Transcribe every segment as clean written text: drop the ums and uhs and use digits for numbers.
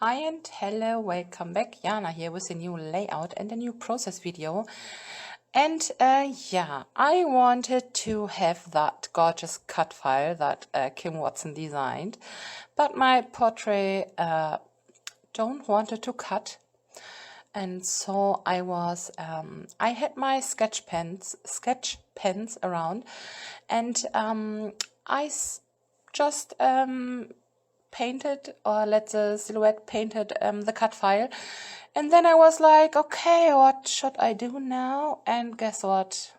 Hi and hello, welcome back. Jana here with a new layout and a new process video. And yeah, I wanted to have that gorgeous cut file that Kim Watson designed, but my portrait don't wanted to cut. And so I was, I had my sketch pens around, and I just painted, or let the silhouette painted the cut file, and then I was like, okay, what should I do now? And guess what?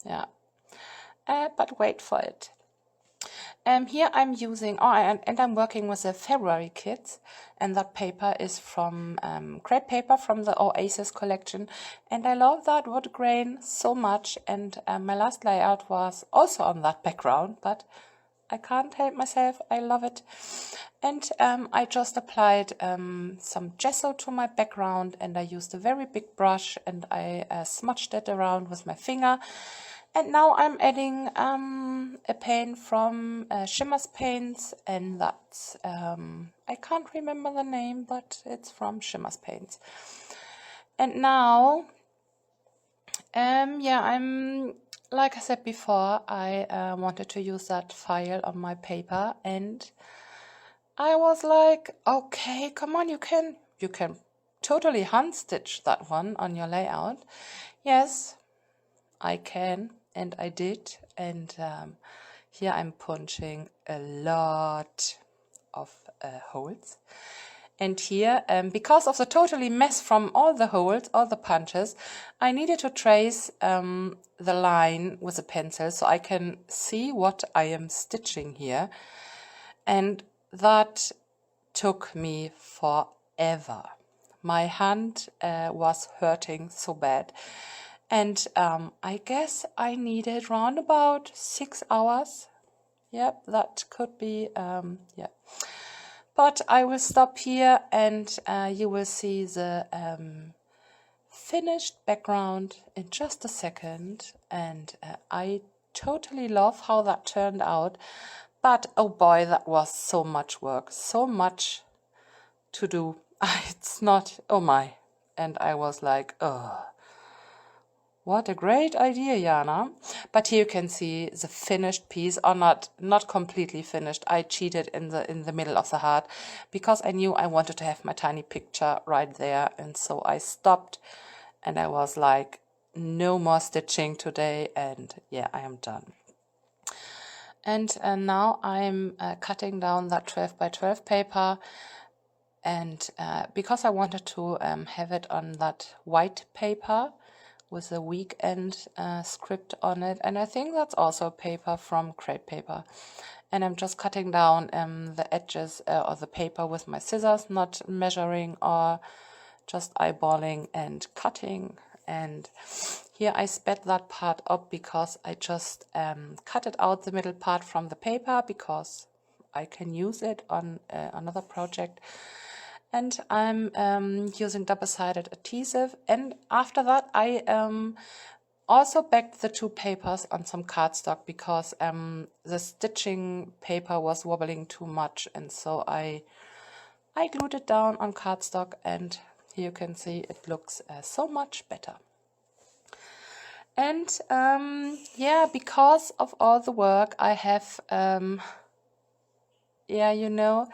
Yeah, but wait for it. Here I'm using, and I'm working with a February kit, and that paper is from crepe paper from the Oasis collection, and I love that wood grain so much. And my last layout was also on that background, but I can't help myself, I love it. And I just applied some gesso to my background, and I used a very big brush, and I smudged it around with my finger. And now I'm adding a paint from Shimmer's Paints, and that's, I can't remember the name, but it's from Shimmer's Paints. And now, yeah, I'm, like I said before, I wanted to use that file on my paper, and I was like, okay, come on, you can totally hand stitch that one on your layout. Yes, I can, and I did. And here I'm punching a lot of holes. And here, because of the totally mess from all the holes, all the punches, I needed to trace the line with a pencil so I can see what I am stitching here. And that took me forever. My hand was hurting so bad. And I guess I needed round about 6 hours. Yep, that could be, yeah. But I will stop here, and you will see the finished background in just a second. And I totally love how that turned out. But oh boy, that was so much work, so much to do. It's not, oh my. And I was like, oh, what a great idea, Jana. But here you can see the finished piece, or not completely finished. I cheated in the middle of the heart because I knew I wanted to have my tiny picture right there. And so I stopped, and I was like, no more stitching today. And yeah, I am done. And now I'm cutting down that 12 by 12 paper, and because I wanted to have it on that white paper with a weekend script on it, and I think that's also paper from crepe paper. And I'm just cutting down the edges of the paper with my scissors, not measuring or just eyeballing and cutting. And here I sped that part up because I just cut it out the middle part from the paper because I can use it on another project. And I'm using double-sided adhesive. And after that, I also backed the two papers on some cardstock because the stitching paper was wobbling too much. And so I glued it down on cardstock, and here you can see it looks so much better. And yeah, because of all the work I have, yeah, you know,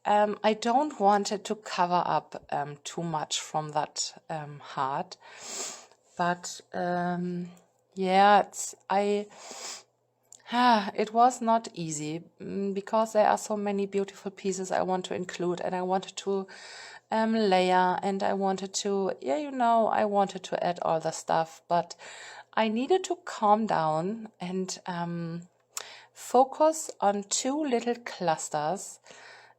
I don't want it to cover up too much from that heart. But yeah, it was not easy because there are so many beautiful pieces I want to include, and I wanted to layer, and I wanted to, yeah, you know, I wanted to add all the stuff, but I needed to calm down and focus on two little clusters.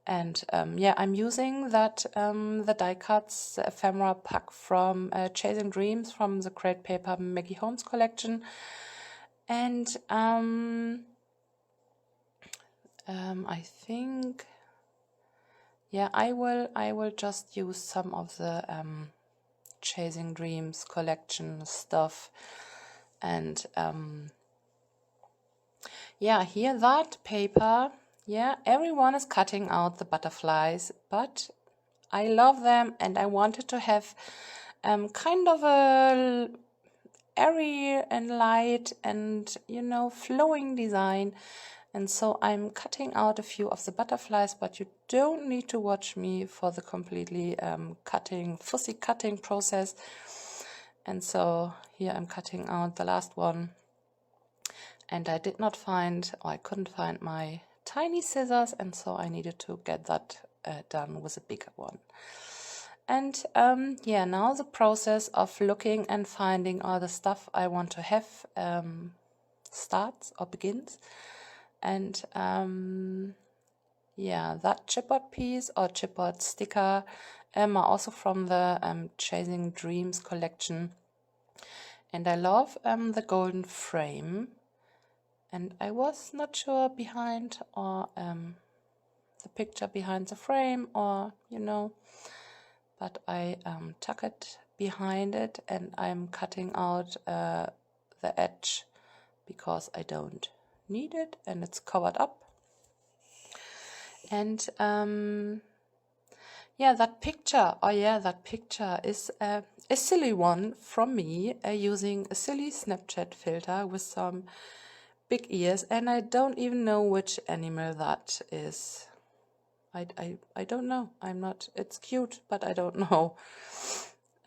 And yeah, I'm using that the die cuts, the ephemera pack from Chasing Dreams from the crepe paper Maggie Holmes collection. And I think, yeah, I will just use some of the Chasing Dreams collection stuff. And yeah, here that paper, yeah, everyone is cutting out the butterflies, but I love them, and I wanted to have kind of a airy and light and, you know, flowing design. And so I'm cutting out a few of the butterflies, but you don't need to watch me for the completely fussy cutting process. And so here I'm cutting out the last one. And I did not find, or I couldn't find my tiny scissors, and so I needed to get that done with a bigger one. And yeah, now the process of looking and finding all the stuff I want to have starts or begins. And yeah, that chipboard piece or chipboard sticker are also from the Chasing Dreams collection. And I love the golden frame. And I was not sure behind or the picture behind the frame, or, you know, but I tuck it behind it, and I'm cutting out the edge because I don't need it and it's covered up. And yeah, that picture is a silly one from me using a silly Snapchat filter with some big ears, and I don't even know which animal that is. I don't know. It's cute, but I don't know.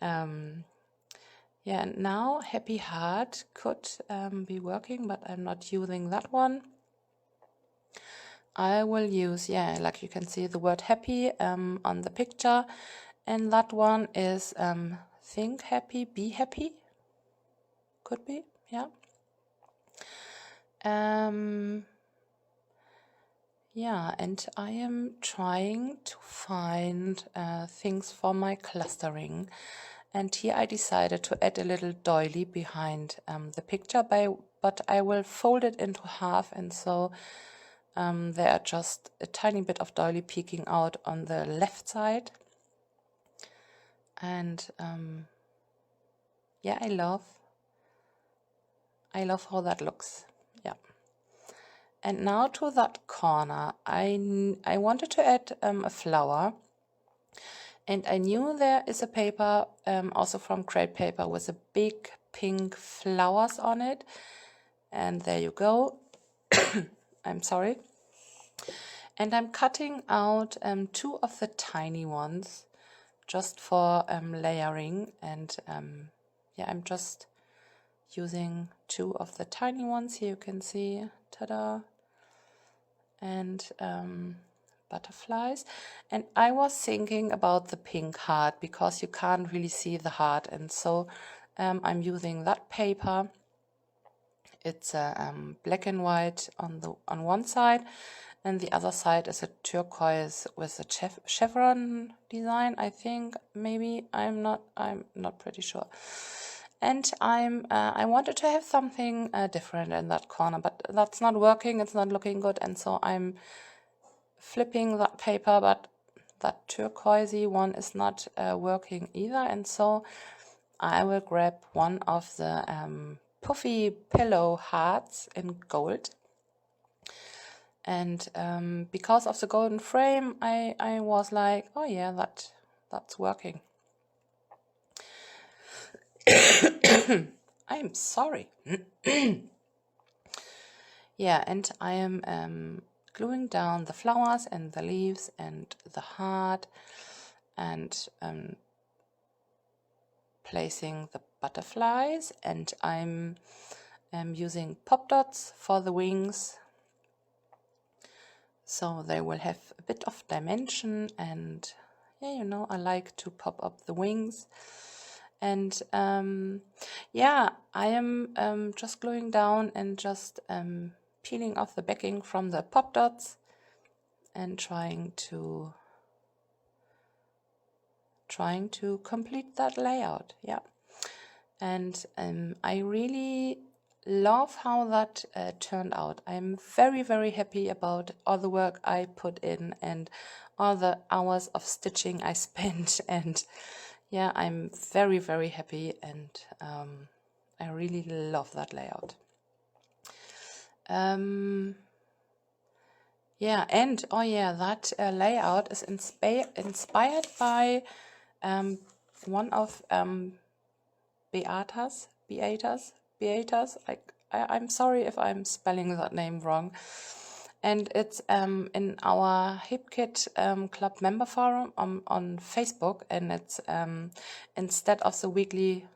Yeah, now Happy Heart could be working, but I'm not using that one. I will use, yeah, like you can see the word happy on the picture, and that one is think happy, be happy. Could be, yeah. Yeah, and I am trying to find things for my clustering, and here I decided to add a little doily behind the picture, but I will fold it into half, and so there are just a tiny bit of doily peeking out on the left side. And yeah, I love how that looks. Yeah. And now to that corner, I wanted to add a flower, and I knew there is a paper also from Create Paper with a big pink flowers on it, and there you go. I'm sorry. And I'm cutting out two of the tiny ones just for layering, and yeah, I'm just using two of the tiny ones here. You can see, ta-da, and butterflies. And I was thinking about the pink heart because you can't really see the heart, and so I'm using that paper. It's black and white on one side, and the other side is a turquoise with a chevron design, I think, maybe. I'm not pretty sure. And I wanted to have something different in that corner, but that's not working. It's not looking good, and so I'm flipping that paper, but that turquoisey one is not working either, and so I will grab one of the puffy pillow hearts in gold. And because of the golden frame, I was like, oh yeah, that's working. I'm sorry. Yeah, and I am gluing down the flowers and the leaves and the heart, and placing the butterflies, and I'm using pop dots for the wings, so they will have a bit of dimension. And yeah, you know, I like to pop up the wings. And yeah, I am just gluing down and just peeling off the backing from the pop dots and trying to complete that layout. Yeah, and I really love how that turned out. I'm very, very happy about all the work I put in and all the hours of stitching I spent, and yeah, I'm very, very happy, and I really love that layout. Yeah, and oh yeah, that layout is inspired by one of Beata's. I'm sorry if I'm spelling that name wrong. And it's in our HipKit Club member forum on Facebook, and it's instead of the weekly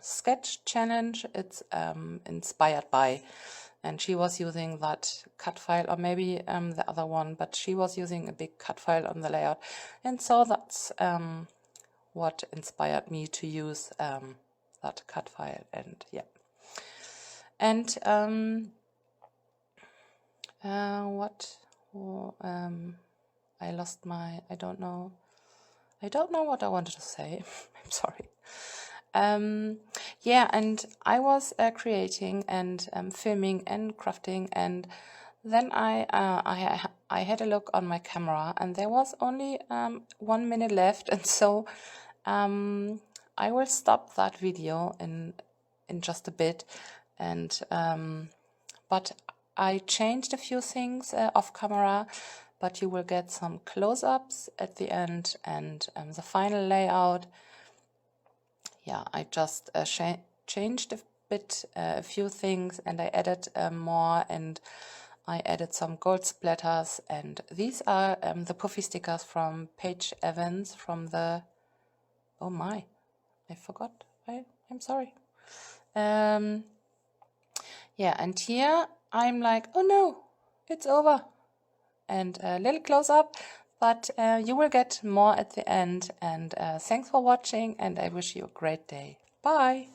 sketch challenge, it's inspired by. And she was using that cut file, or maybe the other one, but she was using a big cut file on the layout. And so that's what inspired me to use that cut file. And yeah. And I lost my, I don't know what I wanted to say. I'm sorry. Yeah, and I was creating and filming and crafting, and then I had a look on my camera, and there was only 1 minute left, and so I will stop that video in just a bit, and but I changed a few things off camera, but you will get some close-ups at the end, and the final layout. Yeah, I just changed a bit, a few things, and I added more, and I added some gold splatters, and these are the puffy stickers from Paige Evans from the, oh my, I forgot, I'm sorry. Yeah, and here I'm like, oh no, it's over. And a little close up, but you will get more at the end. And thanks for watching, and I wish you a great day. Bye.